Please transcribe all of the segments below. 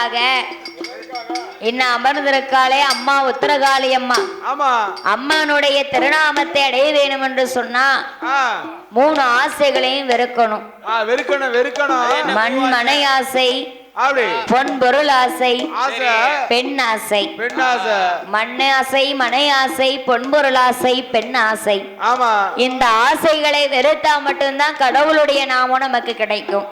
எதற்காக இன்னும் அமர்ந்திருக்காளே அம்மா உத்தரகாளி அம்மா. அம்மனுடைய திருநாமத்தை அடைய வேணும் என்று சொன்னா 3 ஆசைகளையும் வெறுக்கணும். மண் மனை ஆசை, பொன் பொருள் ஆசை, பெண் ஆசை. மண் ஆசை, மனை ஆசை, பொன்பொருள் ஆசை, பெண் ஆசை. இந்த ஆசைகளை வெறுத்தா மட்டும்தான் கடவுளுடைய நாமம் நமக்கு கிடைக்கும்.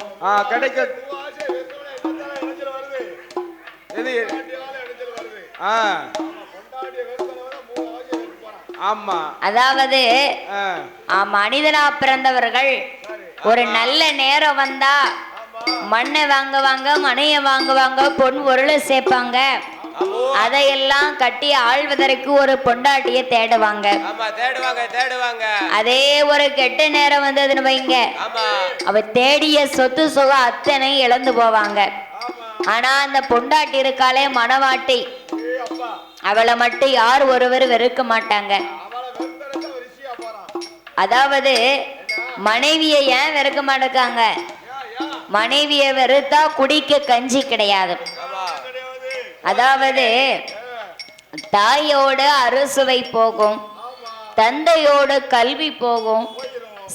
அதாவது மனிதனா பிறந்தவர்கள் ஒரு நல்ல நேரம் வந்தா மண்ணை வாங்குவாங்க, மனையை வாங்குவாங்க, பொன் பொருளை சேர்ப்பாங்க. அதையெல்லாம் கட்டி ஆழ்வதற்கு ஒரு பொண்டாட்டிய தேடுவாங்க. அதே ஒரு கெட்ட நேரம் வந்ததுன்னு வைங்க, அவ தேடிய சொத்து சுகம் அத்தனை இழந்து போவாங்க. ஆனா அந்த பொண்டாட்டி இருக்காளே மனவாட்டி, அவளை மட்டும் யார் ஒருவர் வெறுக்க மாட்டாங்க. அதாவது மனைவியை ஏன் வெறுக்க மாட்டாங்க? மனைவியை வெறுத்தா குடிக்க கஞ்சி கிடையாது. அதாவது தாயோட அறுசுவை போகும், தந்தையோட கல்வி போகும்,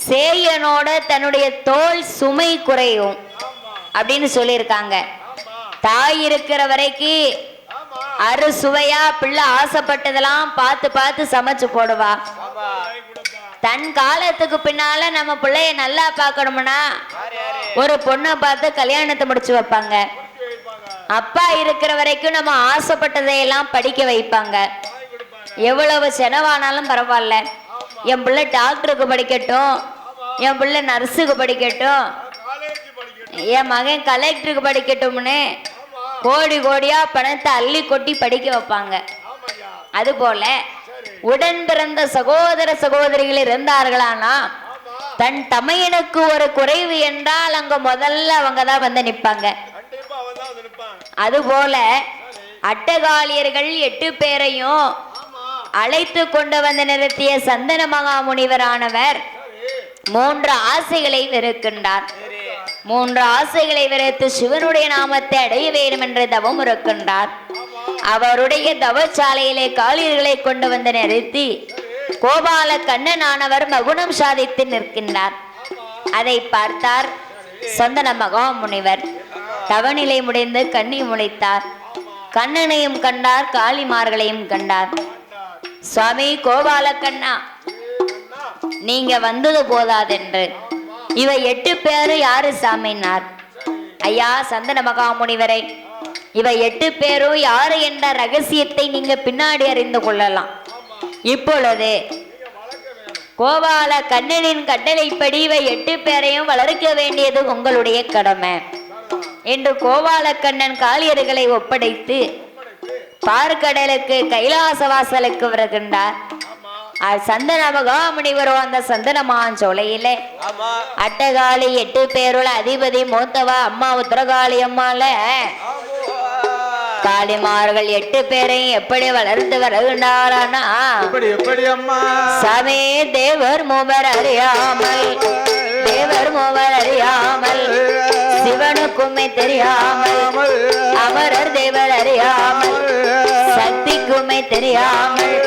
சேயனோட தன்னுடைய தோல் சுமை குறையும் அப்படின்னு சொல்லியிருக்காங்க. தாய் இருக்கிற வரைக்கும் அறுசுவையா பிள்ளை ஆசைப்பட்டதெல்லாம் பார்த்து பார்த்து சமைச்சு போடுவா. தன் காலத்துக்கு பின்னால நம்ம பிள்ளைய நல்லா பார்க்கணும்னா ஒரு பொண்ணை பார்த்து கல்யாணத்தை முடிச்சு வைப்பாங்க. அப்பா இருக்கிற வரைக்கும் நம்ம ஆசைப்பட்டதையெல்லாம் படிக்க வைப்பாங்க. எவ்வளவு செலவானாலும் பரவாயில்ல, என் பிள்ளை டாக்டருக்கு படிக்கட்டும், என் பிள்ளை நர்ஸுக்கு படிக்கட்டும், என் மகன் கலெக்டருக்கு படிக்கட்டும்னு கோடி கோடியா பணத்தை அள்ளி கொட்டி படிக்க வைப்பாங்க. அதுபோல உடன் பிறந்த சகோதர சகோதரிகள் இருந்தார்களானா தன் தமையனுக்கு ஒரு குறைவு என்றால் அங்க முதல்ல அவங்க தான் வந்து நிற்பாங்க. அதுபோல அட்டகாளியர்கள் 8 பேரையும் அழைத்து கொண்டு வந்து நிறுத்திய சந்தன மகா முனிவரானவர் 3 ஆசைகளை வெறுக்கின்றார். 3 ஆசைகளை வெறுத்து சிவனுடைய நாமத்தை அடைய வேண்டும் என்று தவம் இருக்கின்றார். அவருடைய தவச்சாலையிலே காளியர்களை கொண்டு வந்து நிறுத்தி கோபால கண்ணனானவர் மகுனம் சாதித்து நிற்கின்றார். அதை பார்த்தார் சந்தன மகா முனிவர். தவநிலை முடிந்து கண்ணி முளைத்தார். கண்ணனையும் கண்டார், காளிமார்களையும் கண்டார். சுவாமி கோபால கண்ணா, நீங்க வந்தது போதாதென்று இவ 8 பேரு யாரு சாமினார்? ஐயா சந்தன மகா முனிவரை, இவ 8 பேரும் யாரு என்ற ரகசியத்தை நீங்க பின்னாடி அறிந்து கொள்ளலாம். இப்பொழுது கோபால கண்ணனின் கட்டளைப்படி இவ 8 பேரையும் வளர்க்க வேண்டியது உங்களுடைய கடமை என்று கோபால கண்ணன் காளியர்களை ஒப்படைத்து பார்க்கடலுக்கு கைலாச வாசலுக்கு வருகின்றார். சந்தன மகாமுனிவரோ அந்த சந்தனமான் சோலையிலே அட்டகாளி 8 பேருல அதிபதி மூத்தவா அம்மா உத்தரகாளி அம்மால காளிமார்கள் 8 பேரையும் எப்படி வளர்ந்து வருகின்றாரானா சமே தேவர் மூவர் அறியாமல், தேவர் மூவர் அறியாமல், சிவனுக்குமே தெரியாமல், அமரர் தேவர் அறியாமல், சக்திக்குமே தெரியாமல்,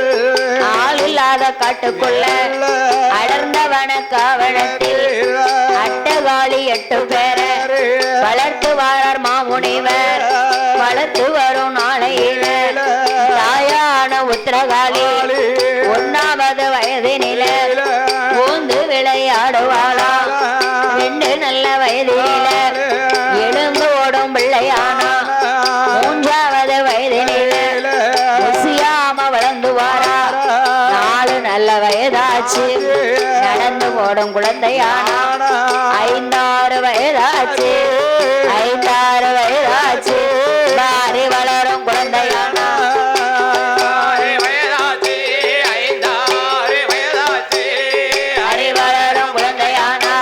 ஆள் இல்லாத காட்டுக்குள்ள அடர்ந்த வனக்காவனத்தில் அட்டகாளி 8 பேரை வளர்த்து வாரார் மாமுனிவர். வளர்த்து வரும் நாளையில தாயான உத்தரகாளி 1வது வயதினில பூந்து விளையாடுவாளா. 2 நல்ல வயதினில எழுந்து ஓடும் பிள்ளையானா. 3வது வயதினில ருசியாம வளர்ந்து வாரா. 4 நல்ல வயதாச்சு நடந்து ஓடும் குழந்தையானா. 5-6 வயதாச்சு, 5-6 வயதாச்சு மாறி வளரும் குழந்தையானா. அறிவளரும் குழந்தையானா.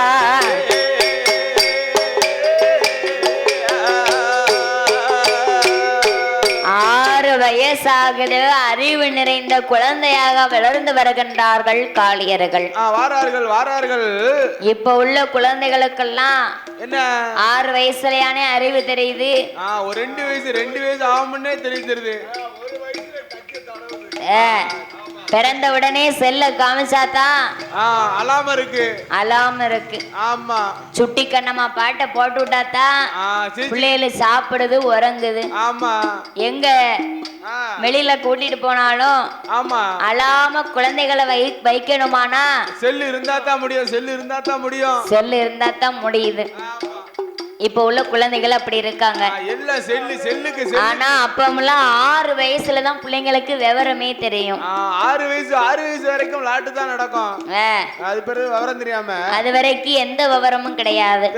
6 வயசாகுது, அறிவு நிறைந்த குழந்தையாக வளர்ந்து வருகின்றார்கள் காளியர்கள். வாரார்கள் வாரார்கள். இப்ப உள்ள குழந்தைகளுக்கெல்லாம் என்ன 6 வயசுலயானே அறிவு தெரியுது. ஒரு 2 வயசு ஆகும்னே தெரியுது. பிறந்த உடனே செல்ல காமிச்சாதான் அலாம் இருக்கு. ஆமா, சுட்டி கண்ணம்மா பாட்டை போட்டு விட்டாதான் பிள்ளைகள் சாப்பிடுது, உறங்குது. ஆமா, எங்க வெளியில கூட்டிட்டு போனாலும் ஆமா அழாம குழந்தைகளை வைக்கணுமானா செல்லு இருந்தா தான் முடியும். செல்லு இருந்தா தான் முடியுது. இப்ப உள்ள குழந்தைகள் அப்படி இருக்காங்க. ஆனா அப்பமெல்லாம் 6 வயசுலதான் பிள்ளைங்களுக்கு விவரமே தெரியும். 6 வயசு வரைக்கும் விளையாட்டு தான் நடக்கும். அது பிறகு விவரம் தெரியாம அது வரைக்கும் எந்த விவரமும் கிடையாது.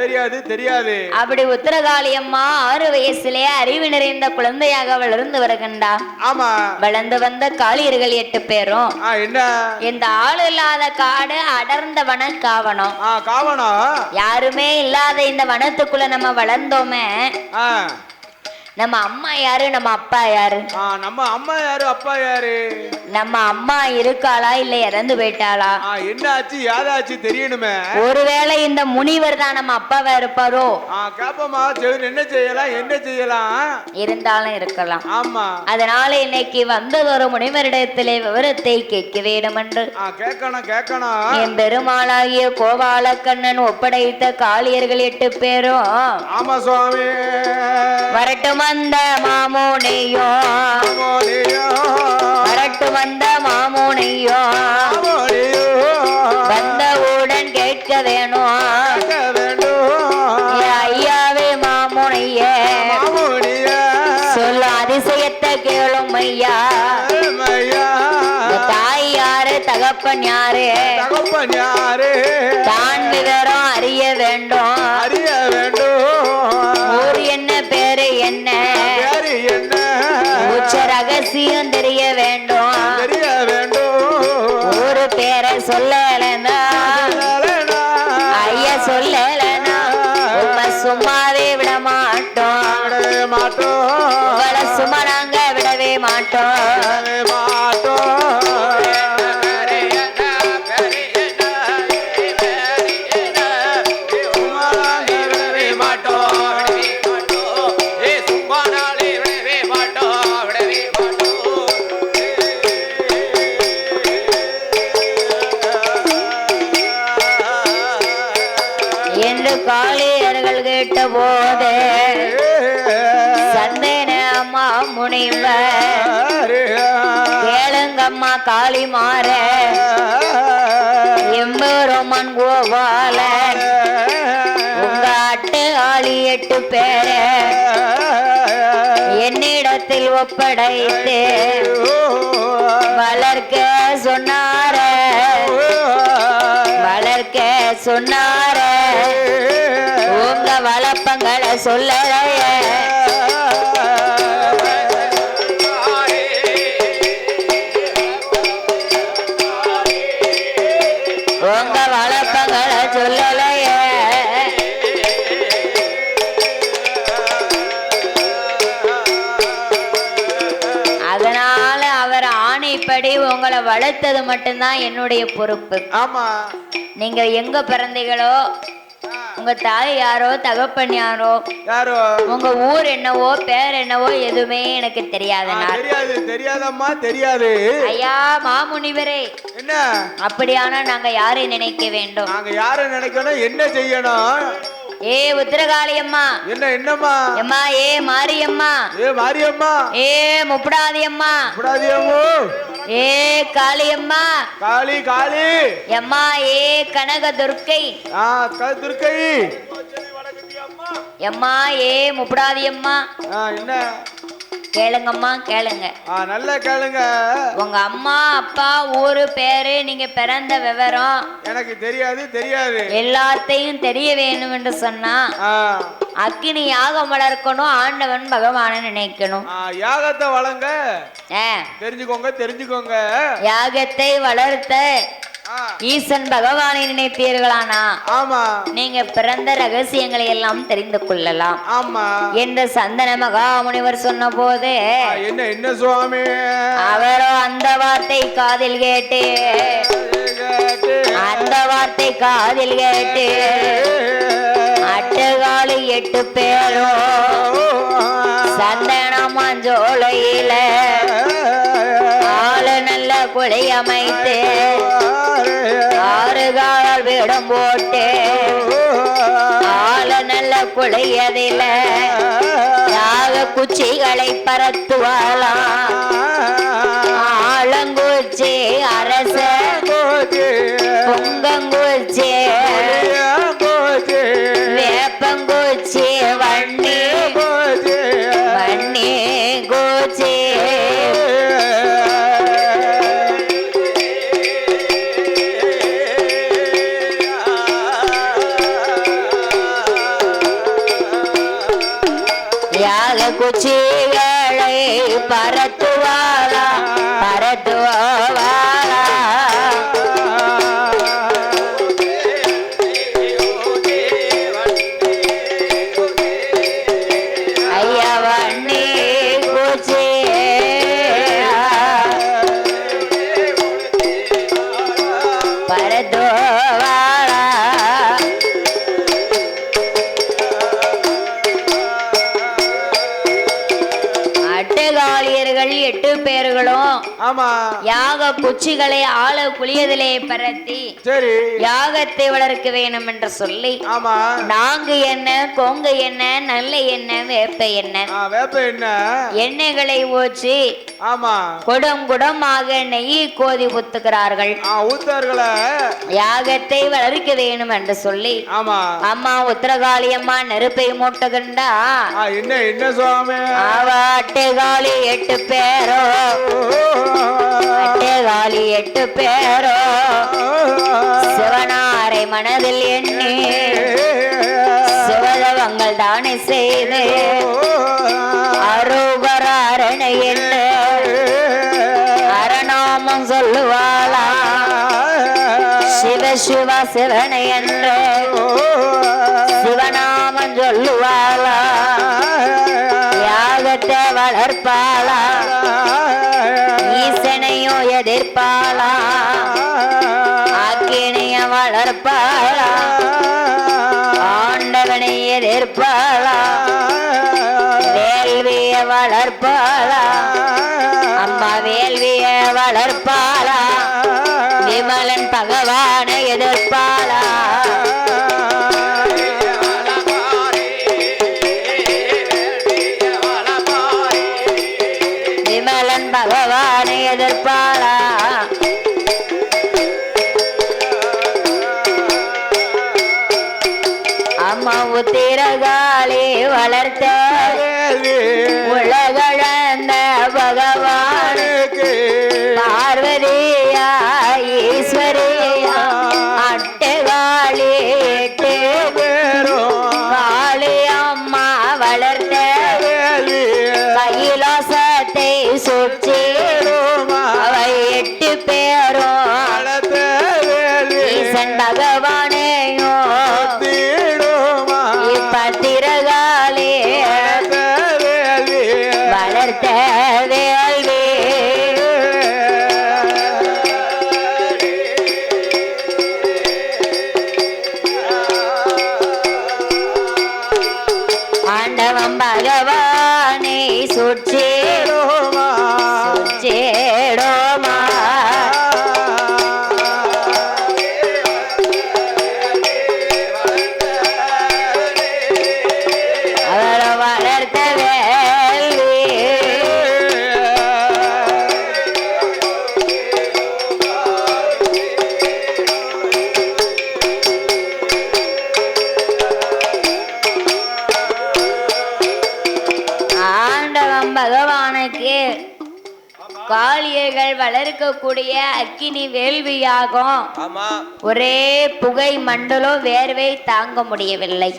தெரியாது. அப்படி உத்தரகாளி அம்மா 6 வயசுலயே அறிவு நிறைந்த குழந்தையாக வளர்ந்து வருகின்றா. ஆமா, வளர்ந்து வந்த காளியர்கள் 8 பேரும் என்ன இந்த ஆள் இல்லாத காடு அடர்ந்த வன காவனம். யாருமே இல்லாத இந்த வனத்துக்குள்ள நம்ம வளர்ந்தோமே. நம்ம அம்மா யாரு, நம்ம அப்பா யாரு? நம்ம அம்மா யாரு, அப்பா யாரு? நம்ம அம்மா இருக்காளா இல்ல இறந்து போயிட்டாளா? என்ன ஆச்சு யாராச்சு தெரியணுமே. ஒருவேளை இந்த முனிவர் தான் நம்ம அப்பாவா இருப்பாரோ? கேப்பமா, என்ன செய்யலாம் இருந்தாலும் இருக்கலாம். ஆமா, அதனால இன்னைக்கு வந்த ஒரு முனிவரிடத்திலே விவரத்தை கேட்க வேண்டும் என்று கேட்கணும். என் பெருமாளாகிய கோபாலக்கண்ணன் ஒப்படைத்த காளியர்கள் 8 பேரும் ஆமா சுவாமி வரட்டும் வந்த மாமோனையோ, வந்தவுடன் கேட்க வேணும் ஐயாவே மாமோனையே, சொல்ல அதிசயத்தை கேளும் ஐயா. தாய் யாரு, தகப்பன் யாரு, தான் விவரம் அறிய வேண்டும். ஊர் என்ன, பேரு என்ன, உச்ச ரகசியம் தெரிய வேண்டும். ஊரு பேரை சொல்லலனா, ஐயா சொல்லலனா உண்மை சும்மாவே விட மாட்டோம். உங்களை சும்மா நாங்க விடவே மாட்டோம். காளியர்கள் கேட்ட போது சந்தேன அம்மா முனிவர், கேளுங்கம்மா காளி மாற எம்பெருமான் கோபாலன் உங்க அட்டு ஆளி 8 பேரை என்னிடத்தில் ஒப்படைத்து வளர்க்க சொன்னார. உங்க வளப்பங்களை சொல்லலையே, உங்க வளப்பங்களை சொல்லலையே. அதனால அவர் ஆணைப்படி உங்களை வளர்த்தது மட்டும்தான் என்னுடைய பொறுப்பு. ஆமா, நீங்க எங்க பிறந்தீங்களோ, உங்க தாய் யாரோ, தகப்பன் யாரோ, உங்க ஊர் என்னவோ, பேர் என்னவோ எதுவுமே எனக்கு தெரியாதம்மா. தெரியாது ஐயா மாமுனிவரே. என்ன அப்படியானா நாங்க யாரை நினைக்க வேண்டும்? நாங்க யாரை நினைக்கணும், என்ன செய்யணும்? ஏ உத்திரகாளி அம்மா, என்னம்மா அம்மா, ஏ மாரியம்மா, ஏ முப்படாதி அம்மா, ஏ காளியம்மா, காளி அம்மா, ஏ கனக துர்க்கை, அம்மா, ஏ முப்படாதி அம்மா. என்ன கேளுங்கம்மா, கேளுங்க, நல்லா கேளுங்க. உங்க அம்மா அப்பா ஊரு பேரு நீங்க பிறந்த விவரம் எனக்கு தெரியாது. எல்லாத்தையும் தெரிய வேணும் என்று சொன்னா அக்கினி யாகம் வளர்க்கணும், ஆண்டவன் பகவான நினைக்கணும். யாகத்தை வளங்க தெரிஞ்சுக்கோங்க. யாகத்தை வளர்த்த ஈசன் பகவானை நினைத்தீர்களானா ஆமா நீங்க பிறந்த ரகசியங்களை எல்லாம் தெரிந்து கொள்ளலாம் ஆமா என்று சந்தன மகாமுனிவர் சொன்ன போது என்ன என்ன சுவாமி அவரோ அந்த வார்த்தை காதில் கேட்டு அந்த வார்த்தை காதில் கேட்டு அட்டுகாலு 8 பேரும் சந்தன மஞ்சோலையில ஆளு நல்ல குழி அமைத்து 6 கால் விடம் போட்டு ஆளு நல்ல குழையதில யாக குச்சிகளை பரத்துவாளாம் ஆலங்குச்சி அரச பொங்கங்குச்சி வேப்பங்குச்சி வண்ணி வண்ணி கூச்சி யாக குச்சிகளை பரத்துவாளா பரத்துவாளா ஐயா வண்ணி கூச்சி பரத்துவாளா அட்டகாளியர்கள் 8 பேர்களும் ஆமா யாக குச்சிகளை ஆள குளியதிலே பரத்தி சரி யாகத்தை வளர்க்க வேணும் என்று சொல்லி ஆமா நாங்கு என்ன கொங்கு என்ன நல்ல என்ன வேப்ப என்ன வேப்ப என்ன எண்ணெய்களை ஊற்றி ஆமா குடம் குடமாக நெய் கோதி ஊத்துகிறார்கள் ஊத்தார்கள யாகத்தை வளர்க்க வேணும் என்று சொல்லி ஆமா அம்மா உத்தரகாளி அம்மா நெருப்பை மூட்டுகின்றா என்ன என்ன சுவாமி அவ அட்டைகாளி 8 பேரோ அட்டைகாளி 8 பேரோ சிவனாரை மனதில் எண்ணி சிவதவங்கள் தானே செய்து அருகராரணை என்று அரணாமம் சொல்லுவாளா சிவ சிவ சிவனை என்று சிவநாமம் சொல்லுவாளா யாகத்தை வளர்ப்பாளா ஈசனையும் எதிர்ப்பாளா அக்கினிய வளர்ப்பாளா ஆண்டவனை எதிர்ப்பாளா வேள்விய வளர்ப்பாளா அம்மா வேள்விய வளர்ப்பாளா விமலன் பகவானை எதிர்ப்பாளா விமலன் பகவானை எதிர்ப்பாளா அம்மா உத்திரகாளி வளர்த்த உலகளந்த பகவானுக்கு பார்வதியா ஈஸ்வரியா அட்டகாளி 8 பேரும் காளி அம்மா வளர்த்த கைலாசத்தை சுற்றி அவை 8 பேரும் ஈசன் பகவானையும் இப்பத்திரகாளி வளர்த்த வேள்வி ஆண்டவன் பகவானை சுற்றேடோமா சுற்றேடோமா அவரை வளர்த்த வேள்வி ஆண்டவன் பகவானுக்கு காளியர்கள் வளர்க்கக்கூடிய அக்கினி வேள்வியாகும். ஒரே புகை மண்டலம் வேர்வை தாங்க முடியவில்லை.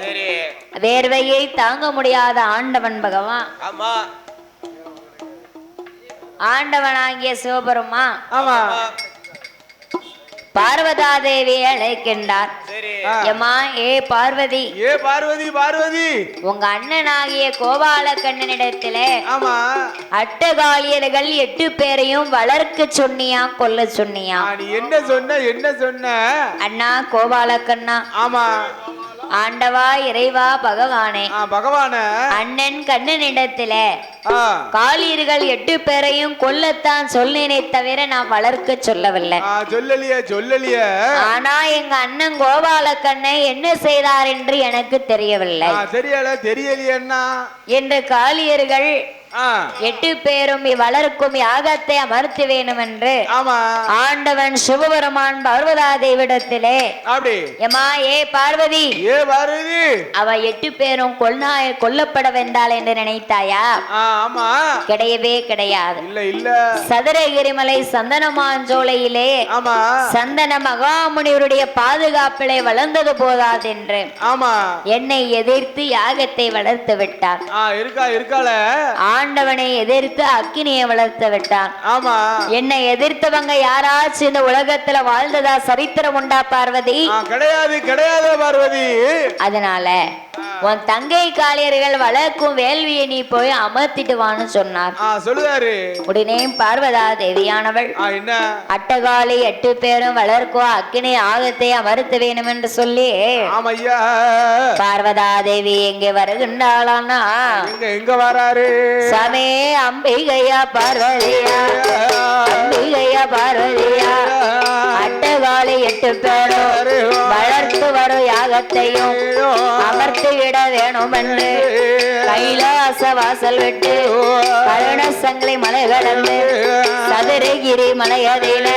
வேர்வையை தாங்க முடியாத ஆண்டவன் பகவான் ஆண்டவனாகிய சிவபெருமா பார்வதா தேவி அழைக்கின்றார். ஏமா ஏ பார்வதி, ஏ பார்வதி, பார்வதி, உங்க அண்ணனாகிய கோபாலக்கண்ணனிடத்திலே ஆமா அட்டகாளியர்கள் 8 பேரையும் வளர்க்க சொன்னியா கொல்ல சொன்னியா? நீ என்ன சொன்ன, என்ன சொன்ன? அண்ணா கோபாலக்கண்ணா, ஆமா ஆண்டவா இறைவா பகவானே, பகவான அண்ணன் கண்ணனிடத்திலே காளியர்கள் 8 பேரையும் கொல்லத்தான் சொல்லினே தவிர நான் வளர்க்க சொல்லவில்லை. சொல்லலையே, சொல்லலையே. ஆனா எங்க அண்ணன் கோபாலக்கண்ணை என்ன செய்தார் என்று எனக்கு தெரியவில்லை. தெரியலையா என்று காளியர்கள் 8 பேரும் வளர்க்கும் யாகத்தை அமர்த்த வேண்டும் என்று ஆண்டவன் சிவபெருமான் பார்வதா தேவிடத்திலே ஏமா ஏ பார்வதி, ஏ பார்வதி, அவ 8 பேரும் கொல்லப்பட வேண்டாள் என்று நினைத்தாயா? ஆமா, கிடையவே கிடையாது. இல்ல இல்ல. சதுரகிரிமலை சந்தனமாஞ்சோலையிலே சந்தன மகாமுனிவருடைய பாதுகாப்பிலே வளர்ந்தது போதாது என்று என்னை எதிர்த்து யாகத்தை வளர்த்து விட்டார். இருக்கால ஆண்டவனை எதிர்த்து அக்கினியை வளர்த்து விட்டான். ஆமா, என்னை எதிர்த்தவங்க யாராச்சும் இந்த உலகத்துல வாழ்ந்ததா சரித்திரம் உண்டா பார்வதி? கிடையாது, கிடையாது பார்வதி. அதனால உன் தங்கை காளியர்கள் வளர்க்கும் வேள்வியை நீ போய் அமர்த்திட்டு வான்னு சொன்னார். சொல்லுவாரு. உடனே பார்வதா தேவியானவள் அட்டகாளி 8 பேரும் வளர்க்கும் அக்கினி ஆகத்தை அமர்த்த வேணும் என்று சொல்லி பார்வதா தேவி எங்கே வருகின்றாளான்னா, எங்க வராரு? சமே அம்பிகையா பார்வதியா, அம்பிகையா பார்வதியா, அட்டகாளி 8 பேரும் வளர்த்து வரும் யாகத்தையும் அமர்த்து விட வேணும் என்று கைலாச வாசல் விட்டு கருண சங்கிலி மலை கடந்து சதுரகிரி மலையதில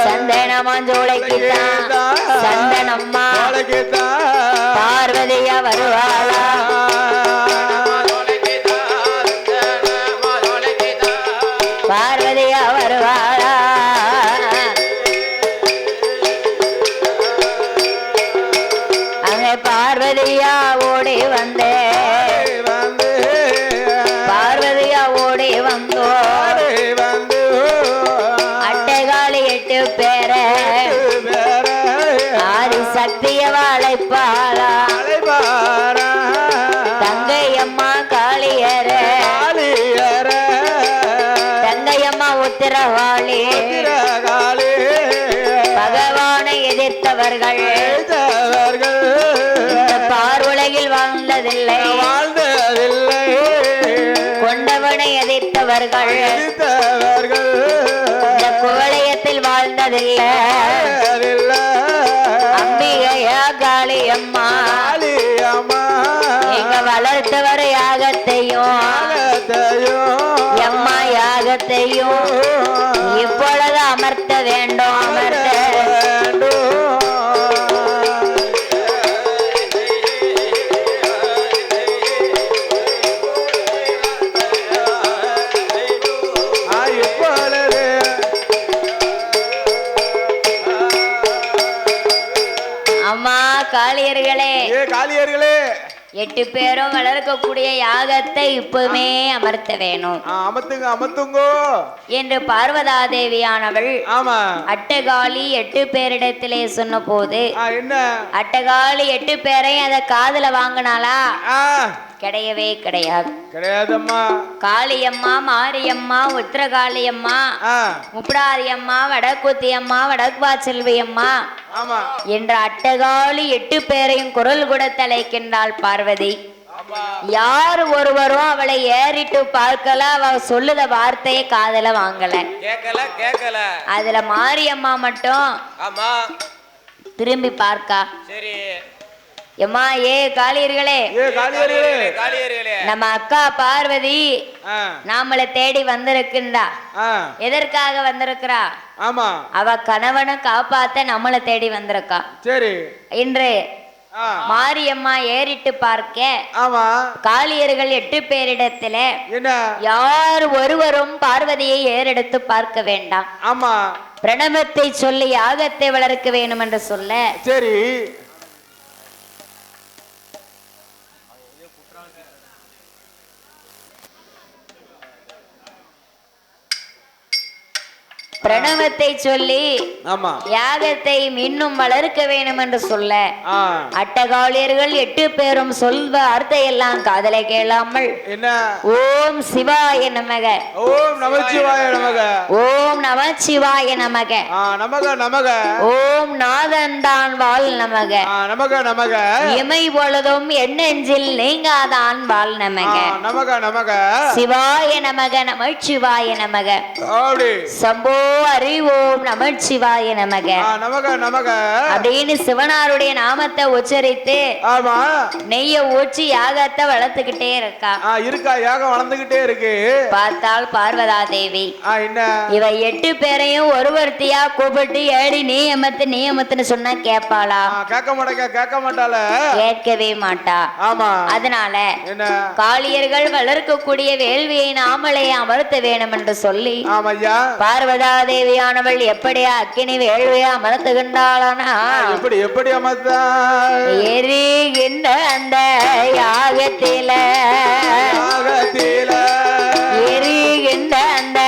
சந்தனமாஞ்சோலைக்கு சந்தனம்மா பார்வதியா வருவாளா? பார்வதியா வருவாளா? அங்கே பார்வதியா ஓடி வந்தே, பார்வதியா ஓடி வந்தோ அட்டைகாலி 8 பேரை ஆதி சக்திய வாழைப்பாளா தங்கையம்மா காளியர, தங்கையம்மா உத்திரவாளி, பகவானை எதிர்த்தவர்கள் பார்வுலகில் வாழ்ந்ததில்லை, கொண்டவனை எதிர்த்தவர்கள் இந்த குவளையத்தில் வாழ்ந்ததில்லை. அம்பிகையா காளியம்மா எங்க வளர்த்தவர் யாகத்தையும் எம்மா யாகத்தையும் இப்பொழுது அமர்த்த வேண்டும், அமர்த்த காளியர்களே, 8 பேரும் வளர்க்கக்கூடிய யாகத்தை இப்பவுமே அமர்த்த வேணும். அமர்த்துங்க, அமர்த்துங்கோ என்று பார்வதா தேவியானவள் அட்டகாளி 8 பேரிடத்திலே சொன்ன போது என்ன அட்டகாளி 8 பேரை அத காதுல வாங்கினாளா? கிடையவே கிடையாது. கிடையாதம்மா. காளியம்மா, மாரியம்மா, உத்திரகாளியம்மா, முப்படாரியம்மா, வடக்குத்தி அம்மா, வடக்குவா செல்வி அம்மா என்ற அட்டகாளி 8 பேரையும் குரல் கூட தலைக்கின்றாள் பார்வதி. யார் ஒருவரும் அவளை ஏறிட்டு பார்க்கல, அவ சொல்லுத வார்த்தையை காதல வாங்கல, கேக்கல. அதுல மாரியம்மா மட்டும் திரும்பி பார்க்கா. எம்மா ஏ காளியர்களே, நம்ம அக்கா பார்வதி நாமளை தேடி வந்திருக்கின்றா. எதற்காக வந்திருக்கிறா? அவ கணவனை காப்பாத்த நம்மளை தேடி வந்திருக்கா. சரி, இன்று மாரியம்மா ஏறிட்டு பார்க்க காளியர்கள் 8 பேரிடத்துல யார் ஒருவரும் பார்வதியை ஏறெடுத்து பார்க்க வேண்டாம். பிரணவத்தை சொல்லி யாகத்தை வளர்க்க வேண்டும் என்று சொல்ல சரி பிரணவத்தை சொல்லி ஆமா யாகத்தை இன்னும் வளர்க்க வேண்டும் என்று சொல்ல ஆ அட்டகாளியர்கள் 8 பேரும் சொல்வ அர்த்தம் எல்லாம் காதலை கேளாமல் என்ன ஓம் சிவாய நமக ஓம் நமச்சிவாய நமக ஓம் நமச்சிவாய நமக நமக நமக ஓம் நாதன்தான் வாழ் நமக நமக நமக இமை பொழுதும் எண்ணெஞ்சில் நீங்காதான் வாழ் நமக நமக நமக சிவாய நமக நமச்சிவாய நமக அப்படி சம்போ அறிவோம் நமச்சிவாய நமக நமக நமக அப்படின்னு சிவனாருடைய நாமத்தை உச்சரித்து ஆமா நெய்ய ஊற்றி யாகத்தை வளர்த்துக்கிட்டே இருக்கா இருக்கா யாகம் வளர்ந்துகிட்டே இருக்கு பார்த்தால் பார்வதா தேவி என்ன இவ 8 பேரையும் ஒருவர்த்தியா கூப்பிட்டு ஏடி நீயமத்துன்னு சொன்னா கேட்பாளா கேட்க மாட்டாள கேட்கவே மாட்டா ஆமா அதனால என்ன காளியர்கள் வளர்க்கக்கூடிய வேள்வியை நாமளே அமர்த்த வேணும் என்று சொல்லி ஆமையா பார்வதா தேவியானவள் எப்படியா அக்கினி வேள்வியை அமர்த்துகின்றாளானா எப்படி எப்படி அமர்த்தா எரிகின்ற அந்த யாகத்தில எரிகின்ற அந்த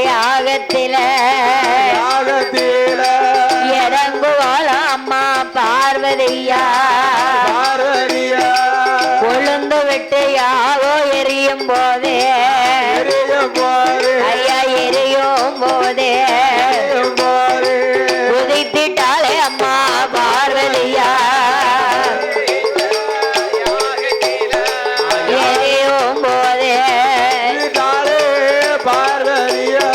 யாகத்தில இறங்குவாள் அம்மா பார்வதியா கொழுந்து விட்டு யாகோ எரியும் போதே ஐயா எரியும் போதே குதித்திட்டாளே அம்மா பார்வதியா எரியும் போதே பார்வதியா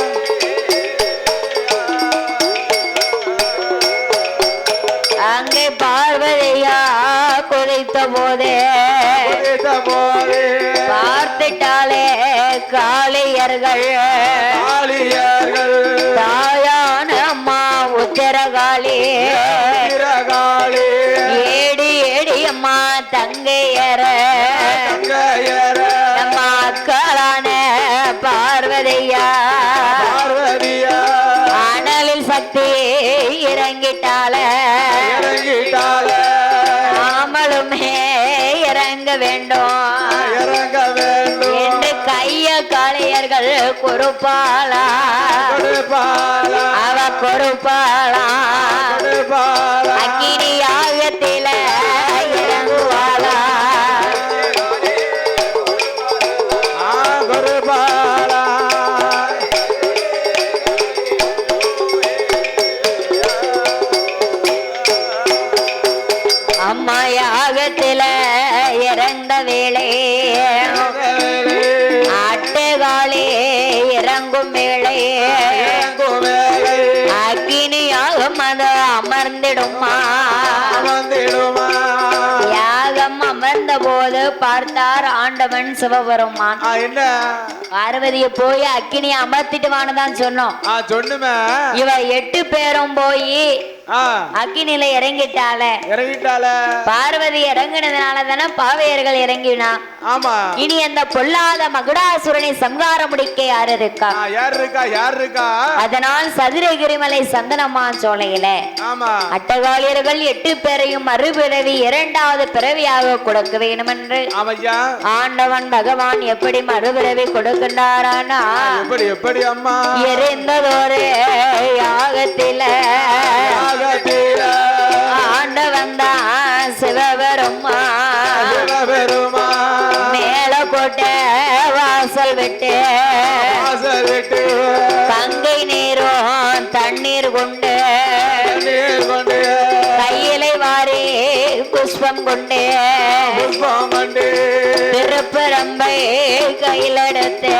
அங்கே பார்வதியா குதித்த போதே பார்த்துட்டாலே காளியர்கள் தாயான அம்மா உத்தரகாளி ஏடி ஏடி அம்மா தங்கையர நம்ம அக்காளான பார்வதியா அனலில் சக்தி இறங்கிட்டால நாமளுமே இறங்க வேண்டும் என்று கைய காளையர்கள் கொடுப்பாளா அவ கொடுப்பாளா அக்கினி யாகத்தில இறங்குவாளா அம்மா யாகத்தில இறந்த வேளை ஆட்டுகாலே இறங்கும் வேளை அக்கினியாகும் அது அமர்ந்திடுமா யாகம் அமர்ந்த போது பார்த்தார் ஆண்டவன் சிவபெருமான் என்ன பார்வதிய போய் அக்கினி அமர்த்திட்டு வானுதான் சொன்னோம் சொன்னுமே இவ 8 பேரும் போய் அக்கினில இறங்கிட்டால பார்வதி இறங்கினதுனால தானே பாவையர்கள் இறங்கினா ஆமா இனி அந்த பொல்லாத மகுடாசுரனை சம்ஹாரம் முடிக்க யார் இருக்கா யார் இருக்கா அதனால் சதுரகிரிமலை சந்தனமா சோலையில ஆமா அட்டகாளியர்கள் 8 பேரையும் மறுபிறவி 2வது பிறவியாக கொடுக்க வேண்டும் என்று ஆண்டவன் பகவான் எப்படி மறுபிறவி கொடுக்கின்றாரானா எப்படி அம்மா எரிந்ததொரு யாகத்தில ஆண்டவன் தான் சிவபெருமான் மேல போட்ட வாசல் விட்டு கங்கை நீரும் தண்ணீர் கொண்டு கையிலை வாரி புஷ்பம் கொண்டு திருப்பரம்பை கையிலெடுத்து